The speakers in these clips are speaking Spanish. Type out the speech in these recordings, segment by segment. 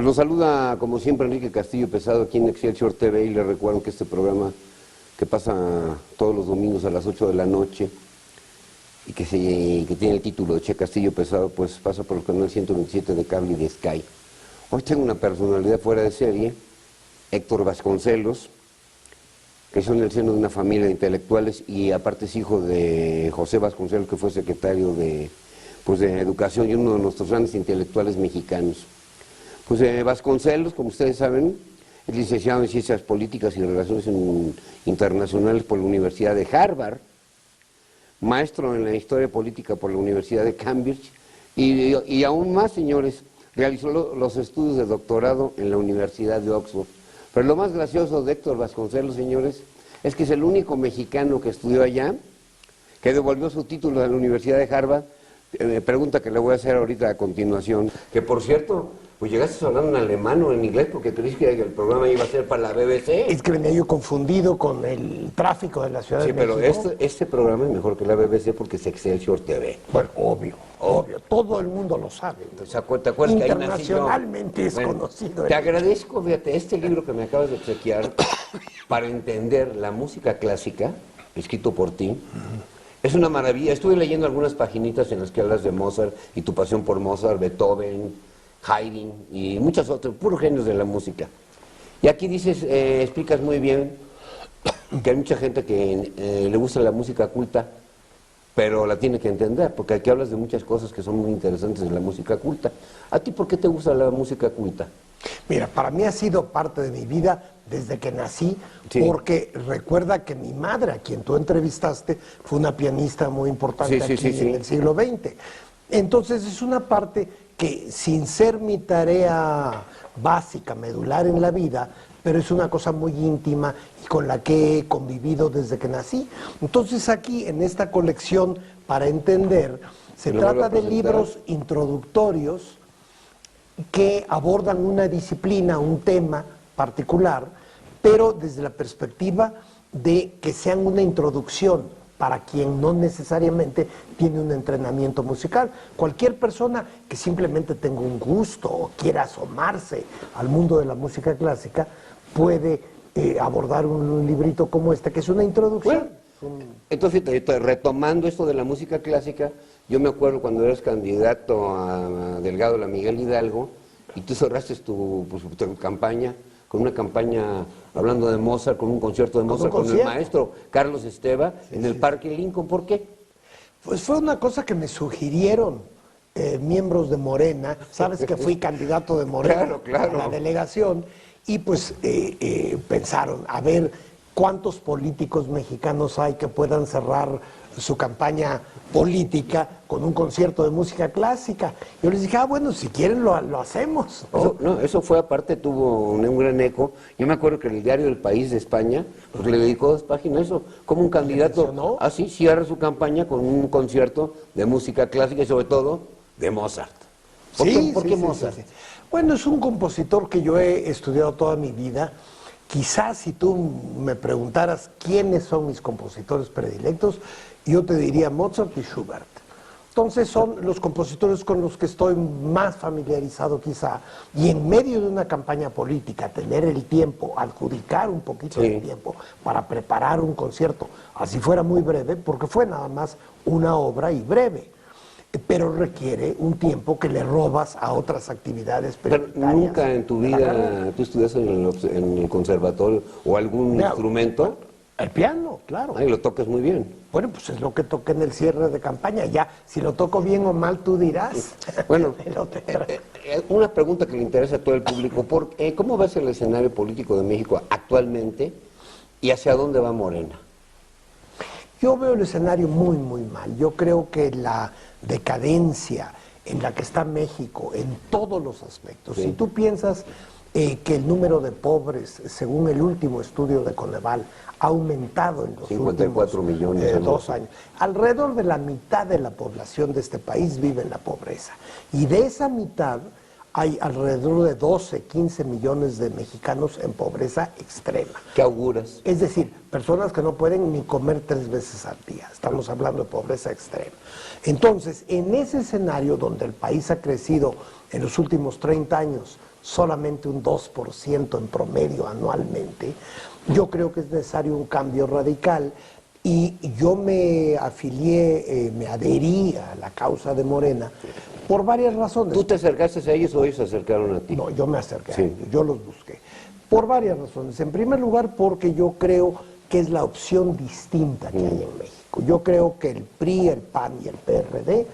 Pues los saluda como siempre Enrique Castillo Pesado aquí en Excelsior TV y les recuerdo que este programa que pasa todos los domingos a las 8 de la noche y que tiene el título de Che Castillo Pesado, pues pasa por el canal 127 de cable y de Sky. Hoy tengo una personalidad fuera de serie, Héctor Vasconcelos, que son en el seno de una familia de intelectuales y aparte es hijo de José Vasconcelos, que fue secretario de Educación y uno de nuestros grandes intelectuales mexicanos. Pues Vasconcelos, como ustedes saben, es licenciado en Ciencias Políticas y Relaciones Internacionales por la Universidad de Harvard, maestro en la Historia Política por la Universidad de Cambridge y aún más, señores, realizó los estudios de doctorado en la Universidad de Oxford. Pero lo más gracioso de Héctor Vasconcelos, señores, es que es el único mexicano que estudió allá, que devolvió su título de la Universidad de Harvard. Pregunta que le voy a hacer ahorita a continuación, que por cierto, pues llegaste a hablar en alemán o en inglés porque creíste que el programa iba a ser para la BBC. Es que venía yo confundido con el tráfico de la Ciudad de México. Sí, pero este programa es mejor que la BBC porque es Excelsior TV. Bueno, obvio. Todo el mundo lo sabe. ¿Te acuerdas que ahí nací yo? Internacionalmente es conocido. Te agradezco, fíjate, este libro que me acabas de obsequiar para entender la música clásica, escrito por ti. Es una maravilla. Estuve leyendo algunas paginitas en las que hablas de Mozart y tu pasión por Mozart, Beethoven, Haydn y muchas otras, puros genios de la música. Y aquí dices, explicas muy bien que hay mucha gente que le gusta la música culta, pero la tiene que entender, porque aquí hablas de muchas cosas que son muy interesantes de la música culta. ¿A ti por qué te gusta la música culta? Mira, para mí ha sido parte de mi vida desde que nací, sí. Porque recuerda que mi madre, a quien tú entrevistaste, fue una pianista muy importante en el siglo XX. Entonces es una parte que, sin ser mi tarea básica, medular en la vida, pero es una cosa muy íntima y con la que he convivido desde que nací. Entonces aquí, en esta colección, para entender, se trata de libros introductorios que abordan una disciplina, un tema particular, pero desde la perspectiva de que sean una introducción para quien no necesariamente tiene un entrenamiento musical. Cualquier persona que simplemente tenga un gusto o quiera asomarse al mundo de la música clásica puede abordar un librito como este, que es una introducción. Bueno, entonces, retomando esto de la música clásica, yo me acuerdo cuando eras candidato a delegado de la Miguel Hidalgo y tú cerraste tu campaña con una campaña hablando de Mozart, con un concierto de Mozart con el maestro Carlos Esteva en el Parque Lincoln. ¿Por qué? Pues fue una cosa que me sugirieron miembros de Morena. Sabes que fui candidato de Morena a la delegación y pues pensaron, a ver cuántos políticos mexicanos hay que puedan cerrar su campaña política con un concierto de música clásica. Yo les dije, bueno, si quieren lo hacemos, ¿no? Eso fue aparte, tuvo un gran eco. Yo me acuerdo que el diario El País de España pues le dedicó 2 páginas a eso, como un candidato así cierra su campaña con un concierto de música clásica y sobre todo de Mozart. ¿Por qué Mozart? Sí. Bueno, es un compositor que yo he estudiado toda mi vida. Quizás si tú me preguntaras quiénes son mis compositores predilectos, yo te diría Mozart y Schubert. Entonces son los compositores con los que estoy más familiarizado quizá. Y en medio de una campaña política, tener el tiempo, adjudicar un poquito de tiempo para preparar un concierto, así fuera muy breve, porque fue nada más una obra y breve. Pero requiere un tiempo que le robas a otras actividades prioritarias. Pero nunca en tu vida tú estudiaste en el conservatorio o algún instrumento. El piano, claro. Ay, lo tocas muy bien. Bueno, pues es lo que toqué en el cierre de campaña. Ya, si lo toco bien o mal, tú dirás. Bueno, una pregunta que le interesa a todo el público. ¿Cómo ves el escenario político de México actualmente y hacia dónde va Morena? Yo veo el escenario muy, muy mal. Yo creo que la decadencia en la que está México en todos los aspectos. Si tú piensas que el número de pobres, según el último estudio de Coneval, ha aumentado en los 54 últimos millones, 2 años. Alrededor de la mitad de la población de este país vive en la pobreza. Y de esa mitad hay alrededor de 12, 15 millones de mexicanos en pobreza extrema. ¿Qué auguras? Es decir, personas que no pueden ni comer 3 veces al día. Estamos hablando de pobreza extrema. Entonces, en ese escenario donde el país ha crecido en los últimos 30 años solamente un 2% en promedio anualmente. Yo creo que es necesario un cambio radical y yo me afilié, me adherí a la causa de Morena por varias razones. ¿Tú te acercaste a ellos o ellos se acercaron a ti? No, yo me acerqué a ellos, yo los busqué. Por varias razones. En primer lugar, porque yo creo que es la opción distinta que hay en México. Yo creo que el PRI, el PAN y el PRD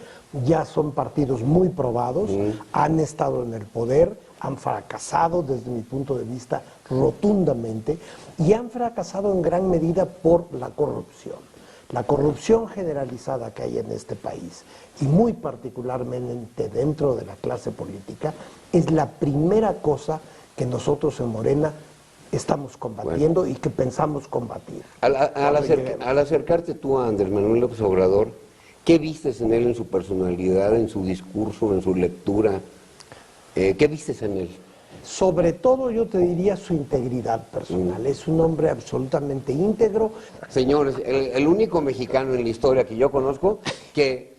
ya son partidos muy probados, han estado en el poder, han fracasado desde mi punto de vista rotundamente y han fracasado en gran medida por la corrupción. La corrupción generalizada que hay en este país y muy particularmente dentro de la clase política es la primera cosa que nosotros en Morena estamos combatiendo y que pensamos combatir. Al acercarte tú a Andrés Manuel López Obrador, ¿qué vistes en él, en su personalidad, en su discurso, en su lectura? ¿Qué vistes en él? Sobre todo yo te diría su integridad personal. Es un hombre absolutamente íntegro. Señores, el único mexicano en la historia que yo conozco que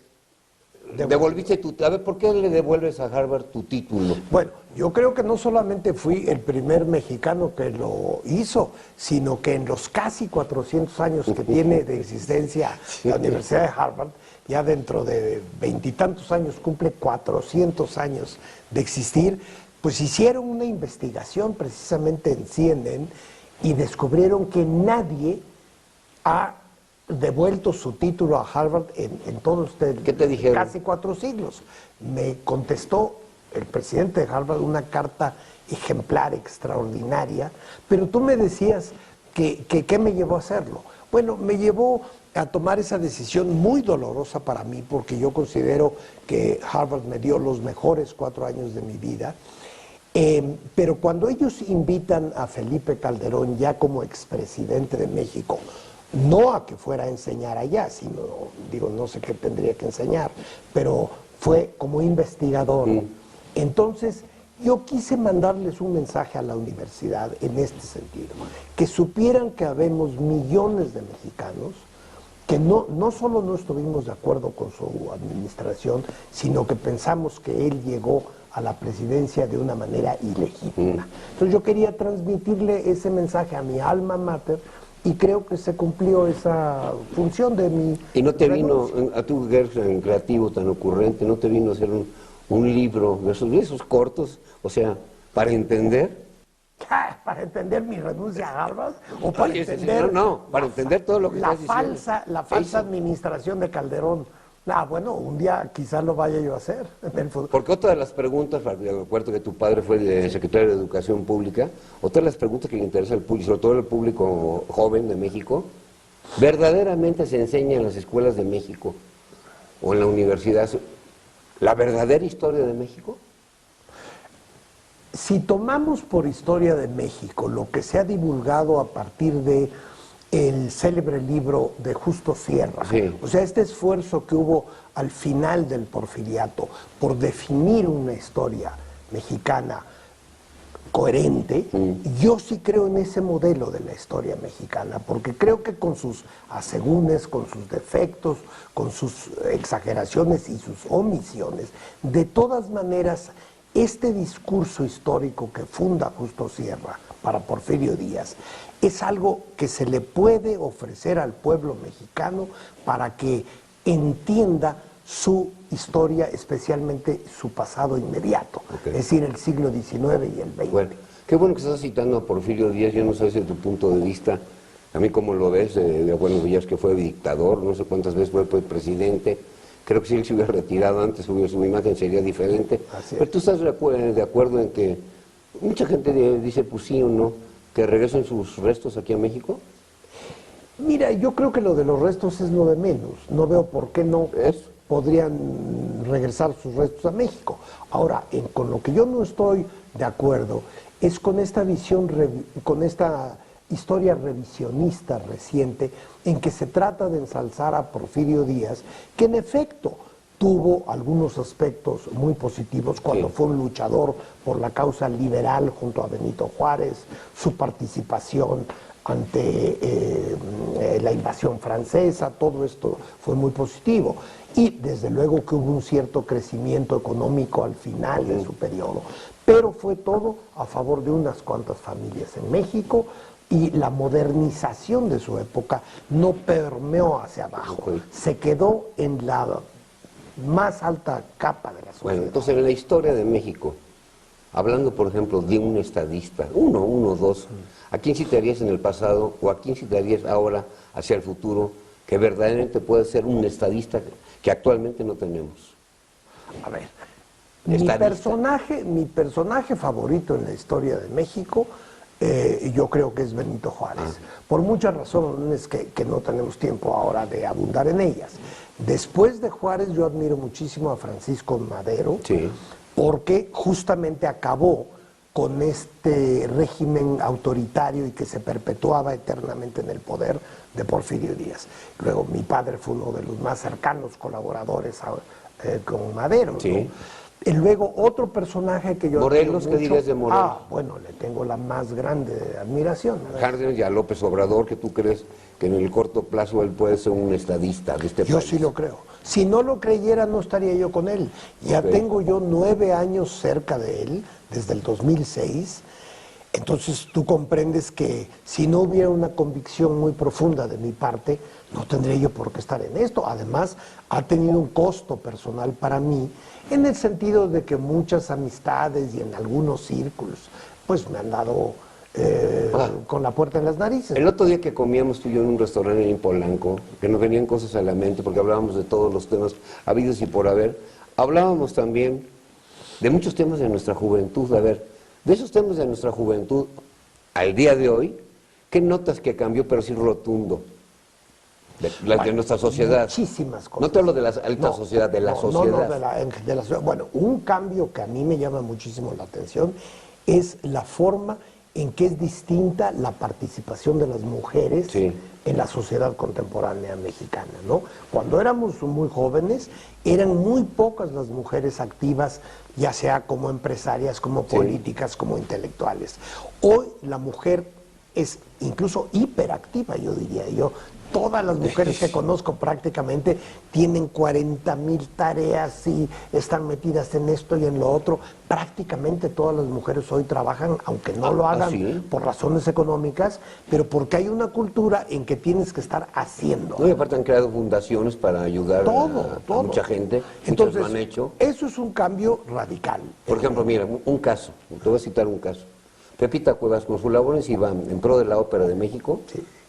devolviste tu... A ver, ¿por qué le devuelves a Harvard tu título? Bueno, yo creo que no solamente fui el primer mexicano que lo hizo, sino que en los casi 400 años que tiene de existencia la Universidad de Harvard, ya dentro de 20 y tantos años cumple 400 años de existir, pues hicieron una investigación precisamente en CNN y descubrieron que nadie ha devuelto su título a Harvard en todos ustedes. ¿Qué te dijeron? Casi 4 siglos. Me contestó el presidente de Harvard una carta ejemplar, extraordinaria, pero tú me decías que ¿qué me llevó a hacerlo? Bueno, me llevó a tomar esa decisión muy dolorosa para mí, porque yo considero que Harvard me dio los mejores 4 años de mi vida. Pero cuando ellos invitan a Felipe Calderón ya como expresidente de México, no a que fuera a enseñar allá, sino, digo, no sé qué tendría que enseñar, pero fue como investigador. Entonces, yo quise mandarles un mensaje a la universidad en este sentido, que supieran que habemos millones de mexicanos que no solo no estuvimos de acuerdo con su administración, sino que pensamos que él llegó a la presidencia de una manera ilegítima. Entonces yo quería transmitirle ese mensaje a mi alma mater y creo que se cumplió esa función de mi... ¿Y no te vino, a tu tan creativo, tan ocurrente, no te vino a hacer un libro de esos cortos, o sea, para entender? ¿Para entender mi renuncia a Harvard? ¿O para entender... No, para entender todo lo que estás diciendo. La falsa administración de Calderón. Bueno, un día quizás lo vaya yo a hacer en el futuro. Porque otra de las preguntas, recuerdo que tu padre fue secretario de Educación Pública, otra de las preguntas que le interesa al público, sobre todo al público joven de México, ¿verdaderamente se enseña en las escuelas de México o en la universidad la verdadera historia de México? Si tomamos por historia de México lo que se ha divulgado a partir de el célebre libro de Justo Sierra, o sea, este esfuerzo que hubo al final del Porfiriato por definir una historia mexicana coherente, yo sí creo en ese modelo de la historia mexicana, porque creo que con sus asegúnes, con sus defectos, con sus exageraciones y sus omisiones, de todas maneras, este discurso histórico que funda Justo Sierra para Porfirio Díaz es algo que se le puede ofrecer al pueblo mexicano para que entienda su historia, especialmente su pasado inmediato, es decir, el siglo XIX y el XX. Bueno, qué bueno que estás citando a Porfirio Díaz, yo no sé desde tu punto de vista, a mí cómo lo ves, bueno, ya es que fue dictador, no sé cuántas veces fue presidente, creo que si él se hubiera retirado antes, su imagen sería diferente, pero tú estás de acuerdo en que mucha gente dice, pues sí o no, que regresen sus restos aquí a México. Mira, yo creo que lo de los restos es lo de menos, no veo por qué no podrían regresar sus restos a México. Ahora, con lo que yo no estoy de acuerdo es con esta visión, con esta historia revisionista reciente en que se trata de ensalzar a Porfirio Díaz, que en efecto tuvo algunos aspectos muy positivos cuando fue un luchador por la causa liberal junto a Benito Juárez, su participación ante la invasión francesa, todo esto fue muy positivo. Y desde luego que hubo un cierto crecimiento económico al final de su periodo. pero fue todo a favor de unas cuantas familias en México y la modernización de su época no permeó hacia abajo, se quedó en la más alta capa de la sociedad. Bueno, entonces en la historia de México, hablando por ejemplo de un estadista, dos, ¿a quién citarías en el pasado o a quién citarías ahora hacia el futuro que verdaderamente puede ser un estadista que actualmente no tenemos? A ver, mi personaje favorito en la historia de México, yo creo que es Benito Juárez, por muchas razones que no tenemos tiempo ahora de abundar en ellas. Después de Juárez yo admiro muchísimo a Francisco Madero, porque justamente acabó con este régimen autoritario y que se perpetuaba eternamente en el poder de Porfirio Díaz. Luego mi padre fue uno de los más cercanos colaboradores con Madero, ¿no? Y luego otro personaje que yo... Morelos, ¿qué dirías de Morelos? Bueno, le tengo la más grande admiración, ¿no? Cárdenas y a López Obrador, que tú crees que en el corto plazo él puede ser un estadista de este país. Yo sí lo creo. Si no lo creyera, no estaría yo con él. Ya tengo yo 9 años cerca de él, desde el 2006. Entonces tú comprendes que si no hubiera una convicción muy profunda de mi parte, no tendría yo por qué estar en esto. Además, ha tenido un costo personal para mí, en el sentido de que muchas amistades y en algunos círculos, pues me han dado con la puerta en las narices. El otro día que comíamos tú y yo en un restaurante en Polanco, que nos venían cosas a la mente, porque hablábamos de todos los temas habidos y por haber, hablábamos también de muchos temas de nuestra juventud. A ver, de esos temas de nuestra juventud, al día de hoy, ¿qué notas que cambió, pero sí rotundo? De nuestra sociedad. Muchísimas cosas. No te hablo de la alta sociedad, de la sociedad. No, de la sociedad. Bueno, un cambio que a mí me llama muchísimo la atención es la forma en que es distinta la participación de las mujeres en la sociedad contemporánea mexicana, ¿no? Cuando éramos muy jóvenes, eran muy pocas las mujeres activas, ya sea como empresarias, como políticas, como intelectuales. Hoy la mujer es incluso hiperactiva, yo diría yo. Todas las mujeres que conozco prácticamente tienen 40,000 tareas y están metidas en esto y en lo otro. Prácticamente todas las mujeres hoy trabajan, aunque no lo hagan por razones económicas, pero porque hay una cultura en que tienes que estar haciendo. No, y aparte han creado fundaciones para ayudar a mucha gente. Entonces, lo han hecho. Eso es un cambio radical. Por ejemplo, mira, un caso, te voy a citar un caso. Pepita Cuevas, con sus labores iba en pro de la Ópera de México,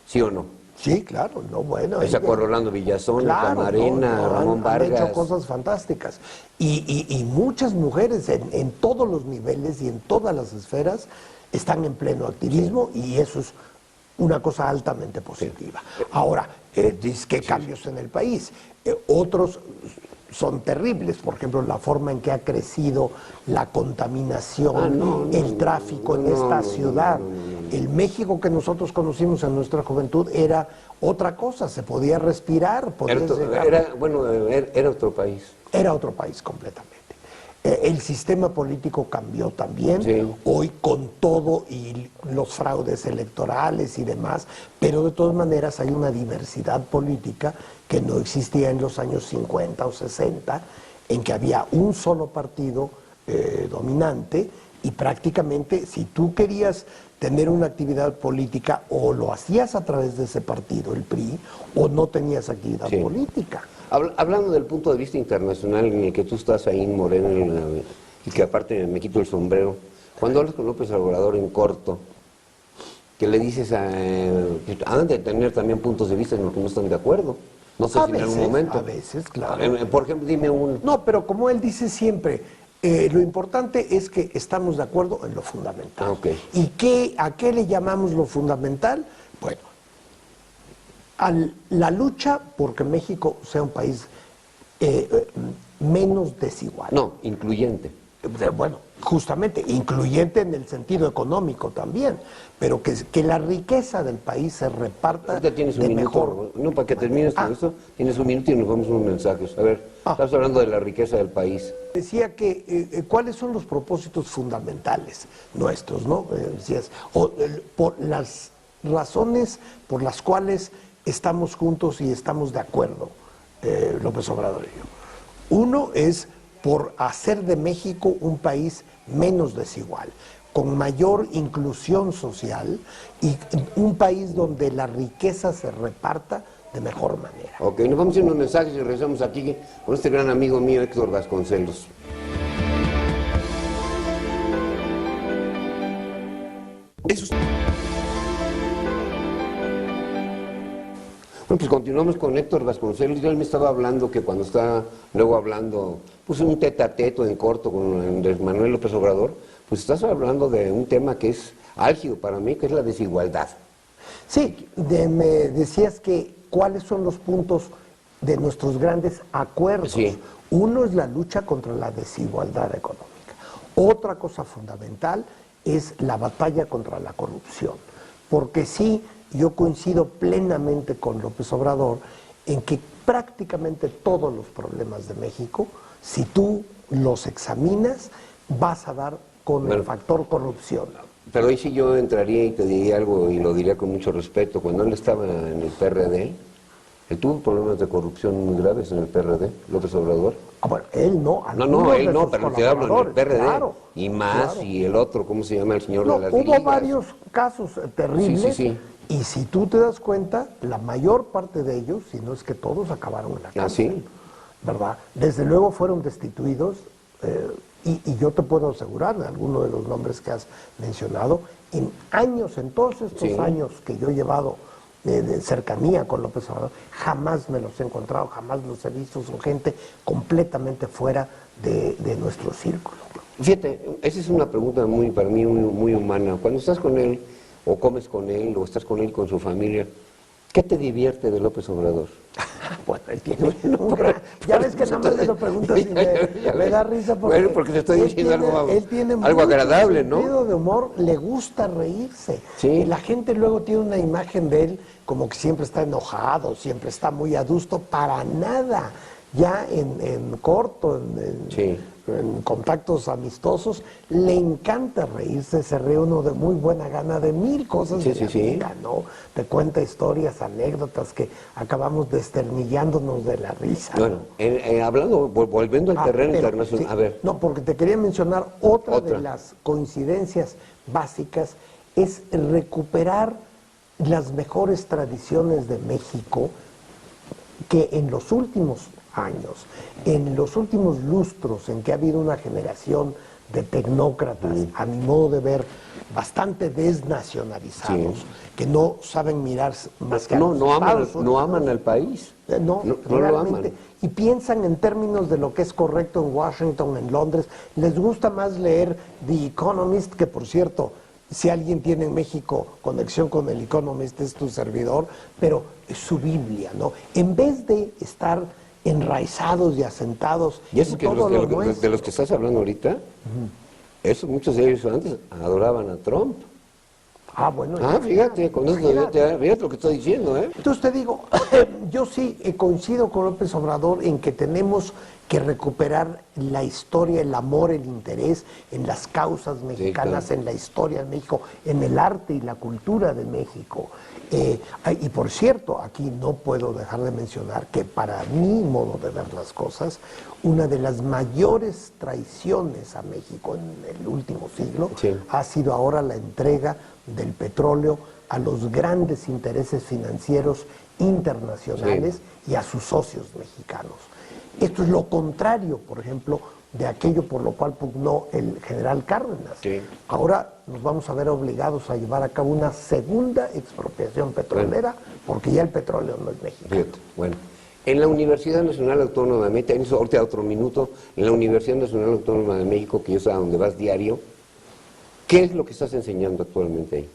¿sí o no? Sí, claro, no, bueno. Esa con Rolando Villazón, Camarena, Ramón Vargas. Han hecho cosas fantásticas. Y muchas mujeres en todos los niveles y en todas las esferas están en pleno activismo y eso es una cosa altamente positiva. Ahora, dices que cambios en el país. Otros son terribles, por ejemplo, la forma en que ha crecido la contaminación, el tráfico en esta ciudad. El México que nosotros conocimos en nuestra juventud era otra cosa, se podía respirar. Era otro país. Era otro país completamente. El sistema político cambió también, hoy con todo y los fraudes electorales y demás, pero de todas maneras hay una diversidad política que no existía en los años 50 o 60, en que había un solo partido dominante y prácticamente si tú querías tener una actividad política o lo hacías a través de ese partido, el PRI, o no tenías actividad política. Hablando del punto de vista internacional en el que tú estás ahí, Moreno, y que aparte me quito el sombrero, cuando hablas con López Obrador en corto, que le dices que han de tener también puntos de vista en los que no están de acuerdo. No sé si en algún momento. A veces, claro. Por ejemplo, dime uno. No, pero como él dice siempre, lo importante es que estamos de acuerdo en lo fundamental. ¿Y a qué le llamamos lo fundamental? Bueno, a la lucha porque México sea un país menos desigual. No, incluyente. Bueno, justamente, incluyente en el sentido económico también, pero que la riqueza del país se reparta de mejor. No, para que termines con esto, tienes un minuto y nos vamos unos mensajes. A ver, estás hablando de la riqueza del país. Decía que cuáles son los propósitos fundamentales nuestros, ¿no? Decías, por las razones por las cuales estamos juntos y estamos de acuerdo, López Obrador y yo. Uno es por hacer de México un país menos desigual, con mayor inclusión social y un país donde la riqueza se reparta de mejor manera. Ok, nos vamos a ir unos mensajes y regresamos aquí con este gran amigo mío, Héctor Vasconcelos. Bueno, pues continuamos con Héctor Vasconcelos. Yo él me estaba hablando que cuando está luego hablando, pues un tete a tete en corto con Andrés Manuel López Obrador, pues estás hablando de un tema que es álgido para mí, que es la desigualdad. Sí, me decías que cuáles son los puntos de nuestros grandes acuerdos. Sí. Uno es la lucha contra la desigualdad económica. Otra cosa fundamental es la batalla contra la corrupción. Porque sí, yo coincido plenamente con López Obrador en que prácticamente todos los problemas de México, si tú los examinas, vas a dar con el factor corrupción. Pero ahí sí yo entraría y te diría algo, y lo diría con mucho respeto. Cuando él estaba en el PRD, él tuvo problemas de corrupción muy graves en el PRD, López Obrador. Ah, bueno, él no. No, él no, pero te hablo en el PRD. Claro, y más, claro. Y el otro, ¿cómo se llama? El señor de las hubo ligas. varios casos terribles. Sí. Y si tú te das cuenta, la mayor parte de ellos, si no es que todos, acabaron en la cárcel. ¿Sí? ¿Verdad? Desde luego fueron destituidos, y yo te puedo asegurar de alguno de los nombres que has mencionado, en todos estos años que yo he llevado de cercanía con López Obrador, jamás me los he encontrado, jamás los he visto, son gente completamente fuera de nuestro círculo. Fíjate, esa es una pregunta para mí muy humana. Cuando estás con él, o comes con él, o estás con él con su familia, ¿qué te divierte de López Obrador? Bueno, él tiene ya ves que nada más me lo preguntas y me da risa porque... Bueno, porque te estoy diciendo algo agradable, ¿no? Sentido de humor, le gusta reírse. Sí. Y la gente luego tiene una imagen de él como que siempre está enojado, siempre está muy adusto, para nada. Ya en corto, en contactos amistosos, le encanta reírse, se ríe uno de muy buena gana de mil cosas de la vida, ¿no? Te cuenta historias, anécdotas que acabamos desternillándonos de la risa. Bueno, hablando, volviendo al terreno internacional, a ver. No, porque te quería mencionar otra de las coincidencias básicas, es recuperar las mejores tradiciones de México que en los últimos años, en los últimos lustros en que ha habido una generación de tecnócratas, a mi modo de ver, bastante desnacionalizados, que no saben mirar más que a los Estados Unidos. No aman al país. No lo aman. Y piensan en términos de lo que es correcto en Washington, en Londres. Les gusta más leer The Economist, que por cierto, si alguien tiene en México conexión con el Economist, es tu servidor, pero es su Biblia, ¿no? En vez de estar enraizados y asentados y eso que de los que estás hablando ahorita, muchos de ellos antes adoraban a Trump. Bueno. Fíjate, fíjate lo que estoy diciendo, ¿eh? Entonces te digo, yo sí coincido con López Obrador en que tenemos que recuperar la historia, el amor, el interés en las causas mexicanas, en la historia de México, en el arte y la cultura de México. Y por cierto, aquí no puedo dejar de mencionar que para mi modo de ver las cosas, una de las mayores traiciones a México en el último siglo ha sido ahora la entrega del petróleo a los grandes intereses financieros internacionales y a sus socios mexicanos. Esto es lo contrario, por ejemplo, de aquello por lo cual pugnó el general Cárdenas. Ahora nos vamos a ver obligados a llevar a cabo una segunda expropiación petrolera, porque ya el petróleo no es mexicano. Fíjate, bueno. En la Universidad Nacional Autónoma de México, en eso ahorita otro minuto, en la Universidad Nacional Autónoma de México, que es a donde vas diario, ¿qué es lo que estás enseñando actualmente ahí?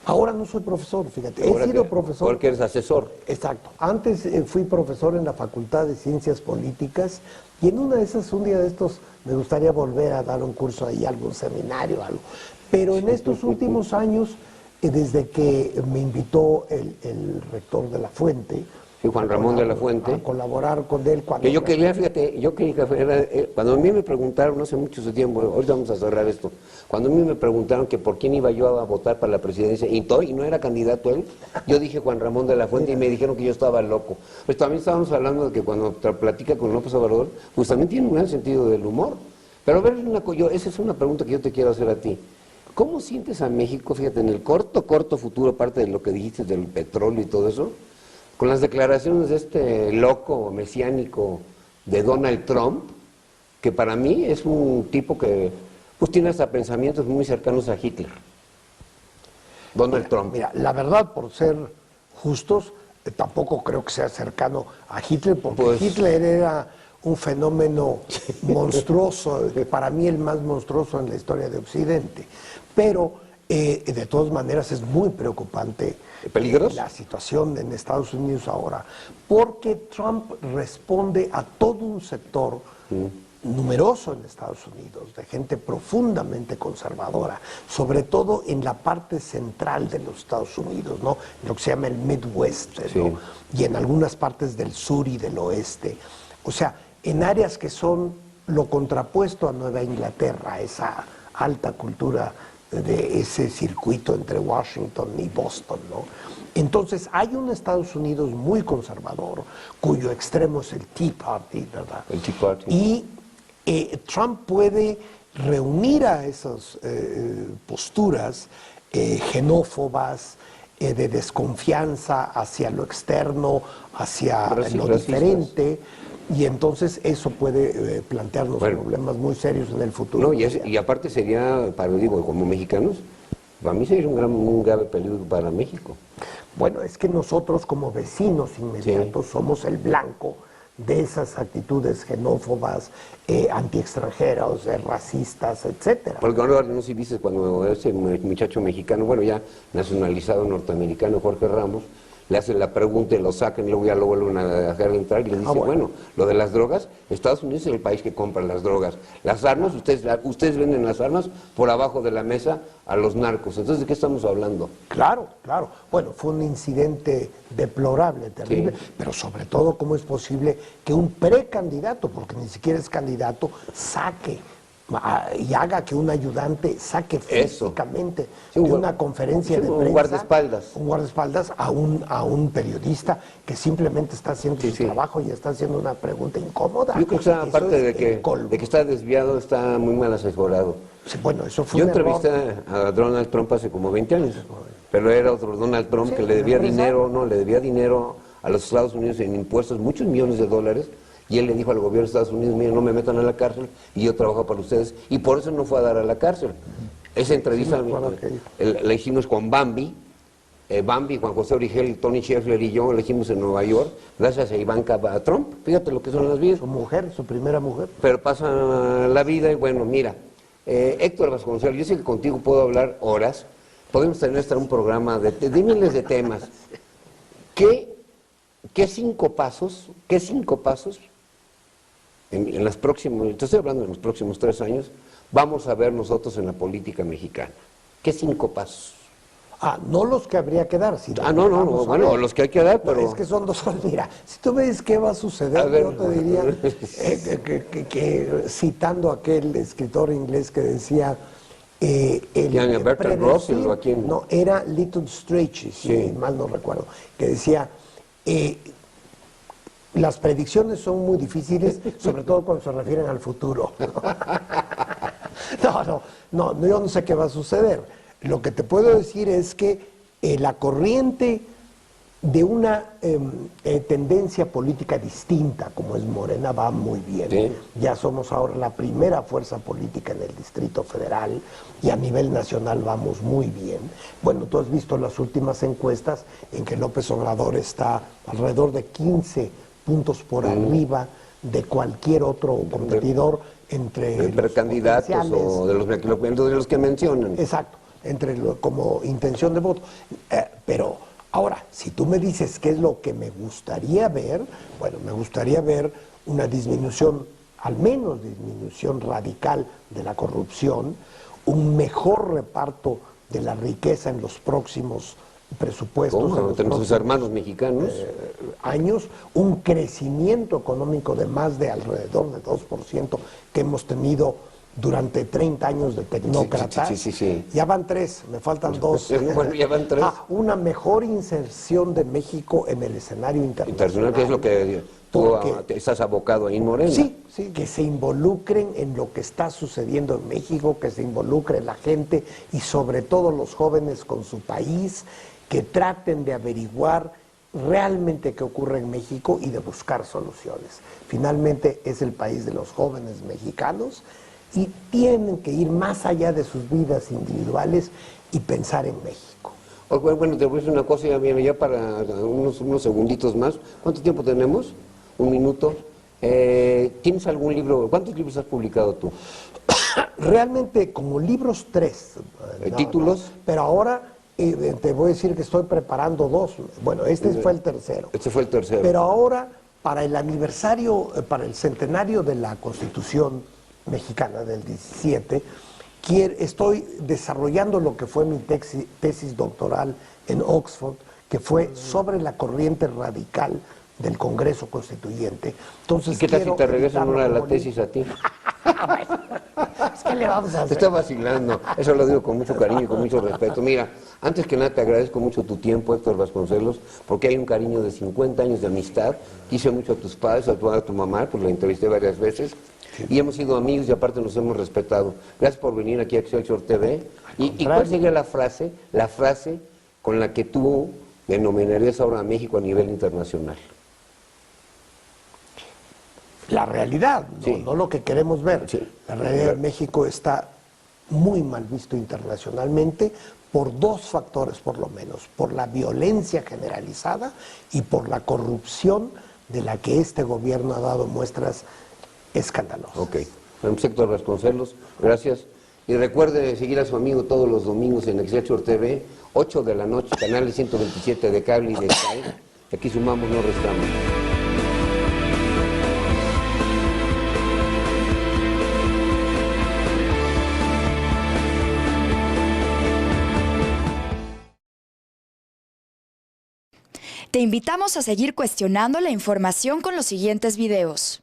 Ahora no soy profesor, fíjate, he sido profesor. Porque eres asesor. Exacto. Antes fui profesor en la Facultad de Ciencias Políticas y en una de esas, un día de estos, me gustaría volver a dar un curso ahí, algún seminario, algo. Pero en estos últimos años, desde que me invitó el rector de la Fuente, Sí, Juan Ramón de la Fuente. A colaborar con él. Que yo quería, fíjate, cuando a mí me preguntaron, no hace mucho tiempo, ahorita vamos a cerrar esto, cuando a mí me preguntaron que por quién iba yo a votar para la presidencia, y no era candidato él, yo dije Juan Ramón de la Fuente y me dijeron que yo estaba loco. Pues también estábamos hablando de que cuando platica con López Obrador, pues también tiene un gran sentido del humor. Pero a ver, esa es una pregunta que yo te quiero hacer a ti. ¿Cómo sientes a México, fíjate, en el corto futuro, aparte de lo que dijiste del petróleo y todo eso, con las declaraciones de este loco mesiánico de Donald Trump, que para mí es un tipo que pues tiene hasta pensamientos muy cercanos a Hitler? Donald Trump. Mira, la verdad, por ser justos, tampoco creo que sea cercano a Hitler, porque pues Hitler era un fenómeno monstruoso, para mí el más monstruoso en la historia de Occidente. Pero, de todas maneras, es muy preocupante la situación en Estados Unidos ahora, porque Trump responde a todo un sector numeroso en Estados Unidos, de gente profundamente conservadora, sobre todo en la parte central de los Estados Unidos, ¿no? Lo que se llama el Midwest, ¿no? Y en algunas partes del sur y del oeste. O sea, en áreas que son lo contrapuesto a Nueva Inglaterra, esa alta cultura de ese circuito entre Washington y Boston, ¿no? Entonces hay un Estados Unidos muy conservador, cuyo extremo es el Tea Party, ¿verdad? El Tea Party. Y Trump puede reunir a esas posturas xenófobas, de desconfianza hacia lo externo, hacia lo diferente, y entonces eso puede plantearnos problemas muy serios en el futuro. No, y aparte sería, como mexicanos, para mí sería un grave peligro para México. Bueno, es que nosotros como vecinos inmediatos somos el blanco de esas actitudes xenófobas, anti-extranjeros, racistas, etcétera. Porque ahora no sé si viste cuando ese muchacho mexicano, bueno, ya nacionalizado norteamericano, Jorge Ramos, le hacen la pregunta y lo sacan y luego ya lo vuelven a dejar entrar y le dicen, bueno, lo de las drogas, Estados Unidos es el país que compra las drogas. Las armas, ustedes venden las armas por abajo de la mesa a los narcos. Entonces, ¿de qué estamos hablando? Claro, claro. Bueno, fue un incidente deplorable, terrible, pero sobre todo, ¿cómo es posible que un precandidato, porque ni siquiera es candidato, saque y haga que un ayudante saque físicamente de una conferencia de prensa un guardaespaldas a un periodista que simplemente está haciendo su trabajo y está haciendo una pregunta incómoda? Yo creo que aparte de que está desviado, está muy mal asesorado. Sí, bueno, eso fue Yo entrevisté a Donald Trump hace como 20 años, pero era otro Donald Trump que le debía dinero a los Estados Unidos en impuestos, muchos millones de dólares. Y él le dijo al gobierno de Estados Unidos, mire, no me metan a la cárcel y yo trabajo para ustedes. Y por eso no fue a dar a la cárcel. Esa entrevista la hicimos con Bambi, Juan José Origel, Tony Scheffler y yo, la hicimos en Nueva York, gracias a Ivanka Trump. Fíjate lo que son las vidas. Su primera mujer. Pero pasa la vida y bueno, mira, Héctor Vasconcelos, yo sé que contigo puedo hablar horas, podemos tener hasta un programa de miles de temas. ¿Qué cinco pasos en las próximas, te estoy hablando de los próximos 3 años, vamos a ver nosotros en la política mexicana? ¿Qué 5 pasos? No los que habría que dar, sino bueno, los que hay que dar, pero... Es que son 2 horas. Mira, si tú ves qué va a suceder, yo te diría, que citando a aquel escritor inglés que decía... Bertrand Russell, ¿o a quién? No, era Lytton Strachey, si mal no recuerdo, que decía... las predicciones son muy difíciles, sobre todo cuando se refieren al futuro. No, yo no sé qué va a suceder. Lo que te puedo decir es que la corriente de una tendencia política distinta, como es Morena, va muy bien. Ya somos ahora la primera fuerza política en el Distrito Federal y a nivel nacional vamos muy bien. Bueno, tú has visto las últimas encuestas en que López Obrador está alrededor de 15 puntos por arriba de cualquier otro competidor entre los candidatos o de los que mencionan. Exacto, como intención de voto. Pero ahora, si tú me dices qué es lo que me gustaría ver, bueno, me gustaría ver una disminución, al menos disminución radical de la corrupción, un mejor reparto de la riqueza en los próximos presupuestos en los entre nuestros hermanos mexicanos, años, un crecimiento económico de más de alrededor de 2% que hemos tenido durante 30 años de tecnócratas. Sí. Ya van 3, me faltan 2. Bueno, ya van 3. Una mejor inserción de México en el escenario internacional. Que es lo que tú estás abocado ahí en Morena. Sí, que se involucren en lo que está sucediendo en México, que se involucre la gente y sobre todo los jóvenes con su país, que traten de averiguar realmente qué ocurre en México y de buscar soluciones. Finalmente es el país de los jóvenes mexicanos y tienen que ir más allá de sus vidas individuales y pensar en México. Bueno, te voy a decir una cosa, ya para unos segunditos más. ¿Cuánto tiempo tenemos? Un minuto. ¿Tienes algún libro? ¿Cuántos libros has publicado tú? Realmente como libros 3. ¿Títulos? Pero ahora te voy a decir que estoy preparando 2. Bueno, este fue el tercero. Este fue el tercero. Pero ahora, para el aniversario, para el centenario de la Constitución mexicana del 17, estoy desarrollando lo que fue mi tesis doctoral en Oxford, que fue sobre la corriente radical del Congreso Constituyente. Entonces, ¿y qué tal si te regresan una de la tesis a ti? ¿Qué le vamos a hacer? Te está vacilando, eso lo digo con mucho cariño y con mucho respeto. Mira, antes que nada te agradezco mucho tu tiempo, Héctor Vasconcelos, porque hay un cariño de 50 años de amistad. Quise mucho a tus padres, a tu mamá, pues la entrevisté varias veces. Sí. Y hemos sido amigos y aparte nos hemos respetado. Gracias por venir aquí a Excelsior TV. ¿Y cuál sería la frase con la que tú denominarías ahora a México a nivel internacional? La realidad, no lo que queremos ver. Sí. La realidad de México está muy mal visto internacionalmente por 2 factores por lo menos, por la violencia generalizada y por la corrupción de la que este gobierno ha dado muestras escandalosas. Ok, Héctor Vasconcelos, gracias. Y recuerde seguir a su amigo todos los domingos en Excelsior TV, 8 de la noche, canales 127 de cable y de Sky. Aquí sumamos, no restamos. Te invitamos a seguir cuestionando la información con los siguientes videos.